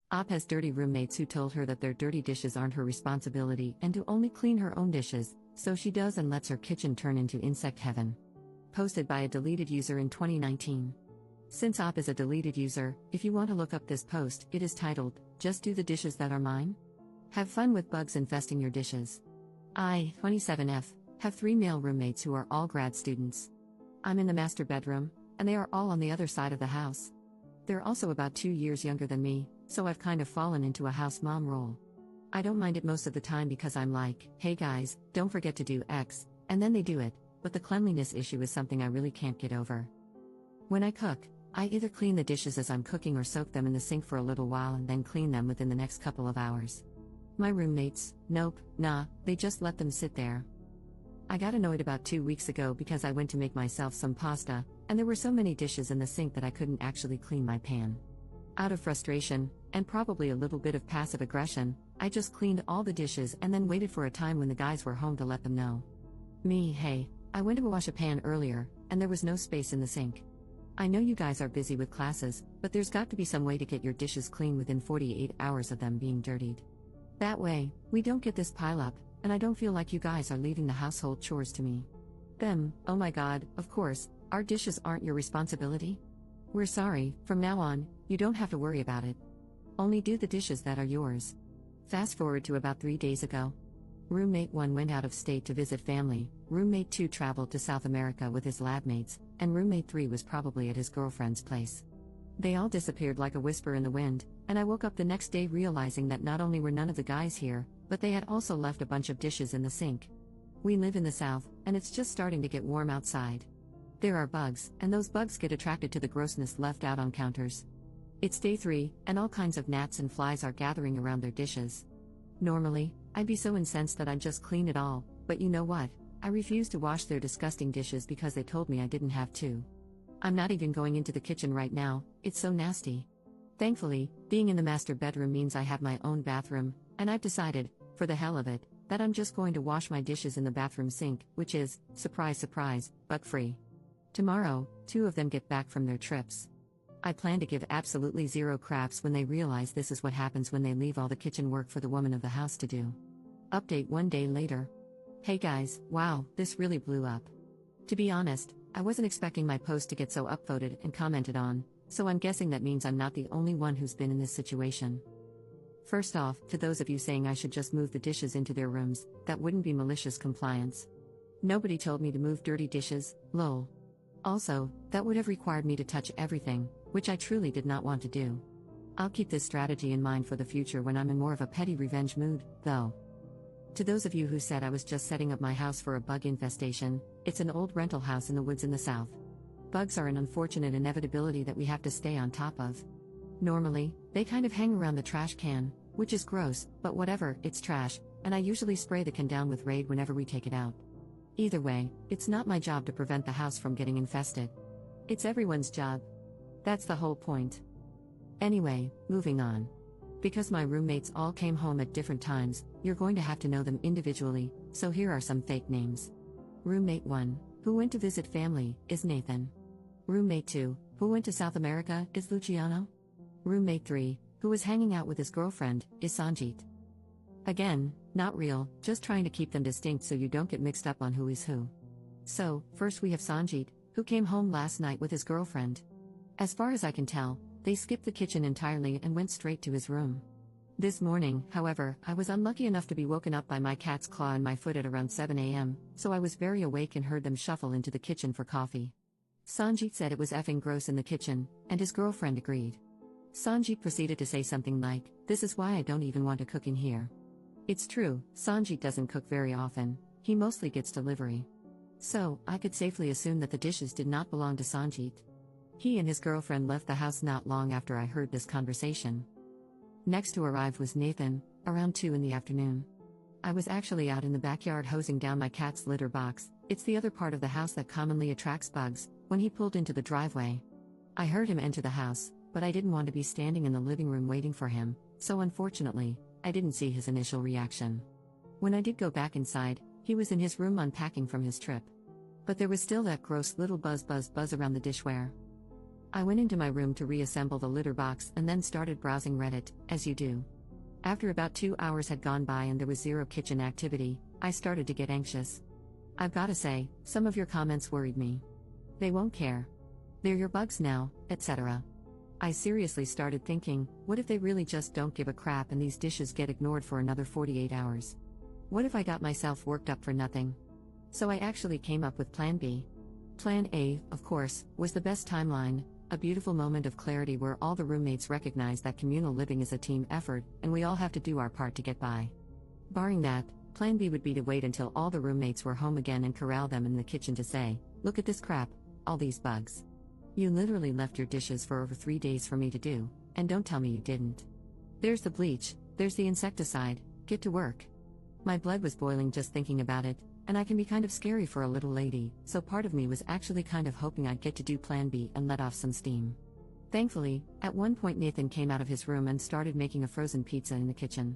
Op has dirty roommates who told her that their dirty dishes aren't her responsibility and to only clean her own dishes, so she does and lets her kitchen turn into insect heaven. Posted by a deleted user in 2019. Since Op is a deleted user, if you want to look up this post, it is titled, "Just Do the Dishes That Are Mine?" Have fun with bugs infesting your dishes. I, 27F, have 3 male roommates who are all grad students. I'm in the master bedroom, and they are all on the other side of the house. They're also about 2 years younger than me, so I've kind of fallen into a house mom role. I don't mind it most of the time because I'm like, hey guys, don't forget to do X, and then they do it, but the cleanliness issue is something I really can't get over. When I cook, I either clean the dishes as I'm cooking or soak them in the sink for a little while and then clean them within the next couple of hours. My roommates, nope, nah, they just let them sit there. I got annoyed about 2 weeks ago because I went to make myself some pasta, and there were so many dishes in the sink that I couldn't actually clean my pan. Out of frustration, and probably a little bit of passive aggression, I just cleaned all the dishes and then waited for a time when the guys were home to let them know. Hey, I went to wash a pan earlier, and there was no space in the sink. I know you guys are busy with classes, but there's got to be some way to get your dishes clean within 48 hours of them being dirtied. That way, we don't get this pileup, and I don't feel like you guys are leaving the household chores to me. Them, oh my god, of course, our dishes aren't your responsibility? We're sorry, from now on, you don't have to worry about it. Only do the dishes that are yours. Fast forward to about 3 days ago. Roommate 1 went out of state to visit family, roommate 2 traveled to South America with his lab mates, and roommate 3 was probably at his girlfriend's place. They all disappeared like a whisper in the wind, and I woke up the next day realizing that not only were none of the guys here, but they had also left a bunch of dishes in the sink. We live in the south, and it's just starting to get warm outside. There are bugs, and those bugs get attracted to the grossness left out on counters. It's day 3, and all kinds of gnats and flies are gathering around their dishes. Normally, I'd be so incensed that I'd just clean it all, but you know what? I refuse to wash their disgusting dishes because they told me I didn't have to. I'm not even going into the kitchen right now, it's so nasty. Thankfully, being in the master bedroom means I have my own bathroom, and I've decided, for the hell of it, that I'm just going to wash my dishes in the bathroom sink, which is, surprise surprise, bug-free. Tomorrow, 2 of them get back from their trips. I plan to give absolutely zero craps when they realize this is what happens when they leave all the kitchen work for the woman of the house to do. Update 1 day later. Hey guys, wow, this really blew up. To be honest, I wasn't expecting my post to get so upvoted and commented on, so I'm guessing that means I'm not the only one who's been in this situation. First off, to those of you saying I should just move the dishes into their rooms, that wouldn't be malicious compliance. Nobody told me to move dirty dishes, lol. Also, that would have required me to touch everything, which I truly did not want to do. I'll keep this strategy in mind for the future when I'm in more of a petty revenge mood, though. To those of you who said I was just setting up my house for a bug infestation, it's an old rental house in the woods in the south. Bugs are an unfortunate inevitability that we have to stay on top of. Normally, they kind of hang around the trash can, which is gross, but whatever, it's trash, and I usually spray the can down with Raid whenever we take it out. Either way, it's not my job to prevent the house from getting infested. It's everyone's job. That's the whole point. Anyway, moving on. Because my roommates all came home at different times, you're going to have to know them individually, so here are some fake names. Roommate 1, who went to visit family, is Nathan. Roommate 2, who went to South America, is Luciano. Roommate 3, who was hanging out with his girlfriend, is Sanjit. Again, not real, just trying to keep them distinct so you don't get mixed up on who is who. So, first we have Sanjit, who came home last night with his girlfriend. As far as I can tell, they skipped the kitchen entirely and went straight to his room. This morning, however, I was unlucky enough to be woken up by my cat's claw in my foot at around 7 a.m., so I was very awake and heard them shuffle into the kitchen for coffee. Sanjit said it was effing gross in the kitchen, and his girlfriend agreed. Sanjit proceeded to say something like, "This is why I don't even want to cook in here." It's true, Sanjit doesn't cook very often, he mostly gets delivery. So, I could safely assume that the dishes did not belong to Sanjit. He and his girlfriend left the house not long after I heard this conversation. Next to arrive was Nathan, around 2 in the afternoon. I was actually out in the backyard hosing down my cat's litter box, it's the other part of the house that commonly attracts bugs, when he pulled into the driveway. I heard him enter the house, but I didn't want to be standing in the living room waiting for him, so unfortunately, I didn't see his initial reaction. When I did go back inside, he was in his room unpacking from his trip. But there was still that gross little buzz around the dishware. I went into my room to reassemble the litter box and then started browsing Reddit, as you do. After about 2 hours had gone by and there was zero kitchen activity, I started to get anxious. I've gotta say, some of your comments worried me. They won't care. They're your bugs now, etc. I seriously started thinking, what if they really just don't give a crap and these dishes get ignored for another 48 hours? What if I got myself worked up for nothing? So I actually came up with Plan B. Plan A, of course, was the best timeline, a beautiful moment of clarity where all the roommates recognize that communal living is a team effort and we all have to do our part to get by. Barring that, Plan B would be to wait until all the roommates were home again and corral them in the kitchen to say, look at this crap, all these bugs. You literally left your dishes for over 3 days for me to do, and don't tell me you didn't. There's the bleach, there's the insecticide, get to work. My blood was boiling just thinking about it, and I can be kind of scary for a little lady, so part of me was actually kind of hoping I'd get to do Plan B and let off some steam. Thankfully, at one point Nathan came out of his room and started making a frozen pizza in the kitchen.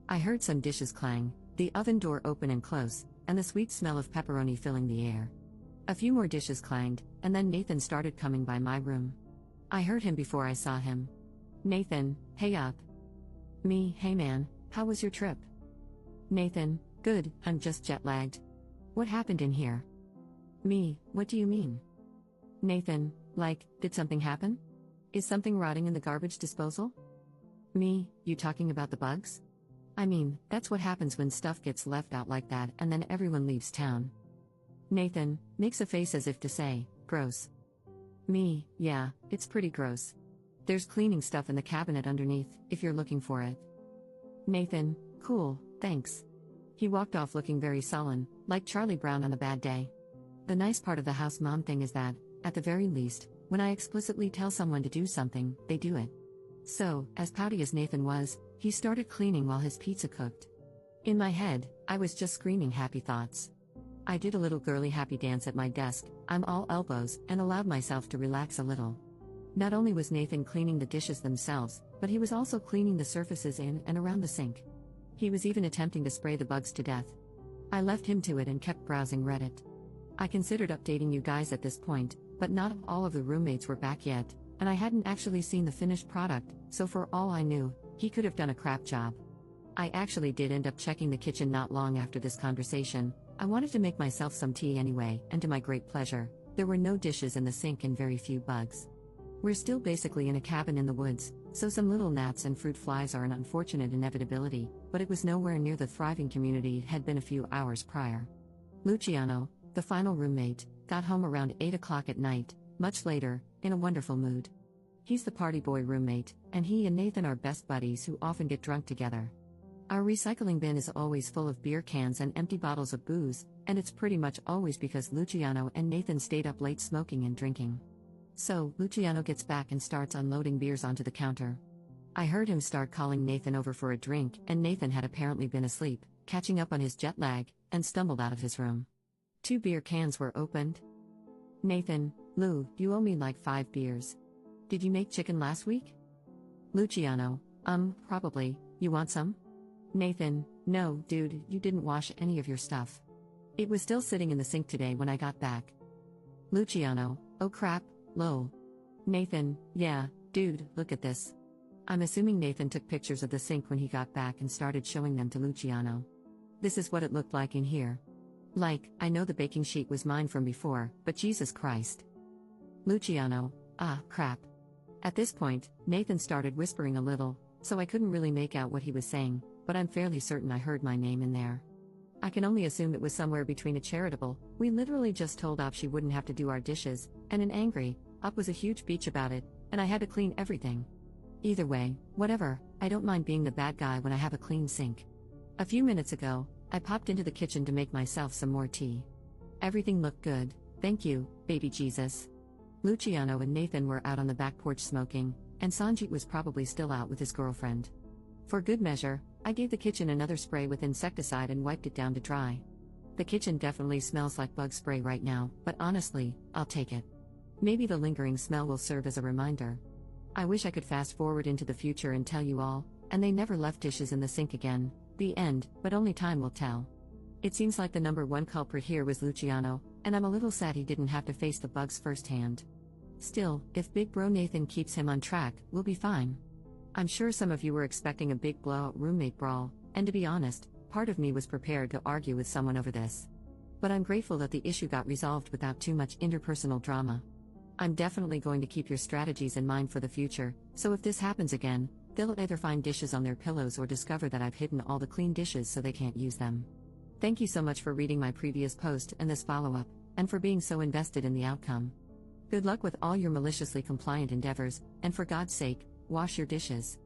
I heard some dishes clang, the oven door open and close, and the sweet smell of pepperoni filling the air. A few more dishes clanged, and then Nathan started coming by my room. I heard him before I saw him. Nathan, hey up. Me, hey man, how was your trip? Nathan, good, I'm just jet-lagged. What happened in here? Me, what do you mean? Nathan, like, did something happen? Is something rotting in the garbage disposal? Me, you talking about the bugs? I mean, that's what happens when stuff gets left out like that and then everyone leaves town. Nathan, makes a face as if to say, gross. Me, yeah, it's pretty gross. There's cleaning stuff in the cabinet underneath, if you're looking for it. Nathan, cool, thanks. He walked off looking very sullen, like Charlie Brown on a bad day. The nice part of the house mom thing is that, at the very least, when I explicitly tell someone to do something, they do it. So, as pouty as Nathan was, he started cleaning while his pizza cooked. In my head, I was just screaming happy thoughts. I did a little girly happy dance at my desk, I'm all elbows, and allowed myself to relax a little. Not only was Nathan cleaning the dishes themselves, but he was also cleaning the surfaces in and around the sink. He was even attempting to spray the bugs to death. I left him to it and kept browsing Reddit. I considered updating you guys at this point, but not all of the roommates were back yet, and I hadn't actually seen the finished product, so for all I knew, he could have done a crap job. I actually did end up checking the kitchen not long after this conversation. I wanted to make myself some tea anyway, and to my great pleasure, there were no dishes in the sink and very few bugs. We're still basically in a cabin in the woods, so some little gnats and fruit flies are an unfortunate inevitability, but it was nowhere near the thriving community it had been a few hours prior. Luciano, the final roommate, got home around 8 o'clock at night, much later, in a wonderful mood. He's the party boy roommate, and he and Nathan are best buddies who often get drunk together. Our recycling bin is always full of beer cans and empty bottles of booze, and it's pretty much always because Luciano and Nathan stayed up late smoking and drinking. So, Luciano gets back and starts unloading beers onto the counter. I heard him start calling Nathan over for a drink, and Nathan had apparently been asleep, catching up on his jet lag, and stumbled out of his room. 2 beer cans were opened. Nathan, Lou, you owe me like 5 beers. Did you make chicken last week? Luciano, probably, you want some? Nathan, no, dude, you didn't wash any of your stuff. It was still sitting in the sink today when I got back. Luciano, oh crap, lol. Nathan, yeah, dude, look at this. I'm assuming Nathan took pictures of the sink when he got back and started showing them to Luciano. This is what it looked like in here. Like, I know the baking sheet was mine from before, but Jesus Christ. Luciano, crap. At this point, Nathan started whispering a little, so I couldn't really make out what he was saying, but I'm fairly certain I heard my name in there. I can only assume it was somewhere between a charitable, we literally just told Op she wouldn't have to do our dishes, and an angry, Op was a huge bitch about it, and I had to clean everything. Either way, whatever, I don't mind being the bad guy when I have a clean sink. A few minutes ago, I popped into the kitchen to make myself some more tea. Everything looked good, thank you, baby Jesus. Luciano and Nathan were out on the back porch smoking, and Sanjit was probably still out with his girlfriend. For good measure, I gave the kitchen another spray with insecticide and wiped it down to dry. The kitchen definitely smells like bug spray right now, but honestly, I'll take it. Maybe the lingering smell will serve as a reminder. I wish I could fast forward into the future and tell you all, and they never left dishes in the sink again, the end, but only time will tell. It seems like the number one culprit here was Luciano, and I'm a little sad he didn't have to face the bugs firsthand. Still, if Big Bro Nathan keeps him on track, we'll be fine. I'm sure some of you were expecting a big blowout roommate brawl, and to be honest, part of me was prepared to argue with someone over this. But I'm grateful that the issue got resolved without too much interpersonal drama. I'm definitely going to keep your strategies in mind for the future, so if this happens again, they'll either find dishes on their pillows or discover that I've hidden all the clean dishes so they can't use them. Thank you so much for reading my previous post and this follow-up, and for being so invested in the outcome. Good luck with all your maliciously compliant endeavors, and for God's sake, wash your dishes.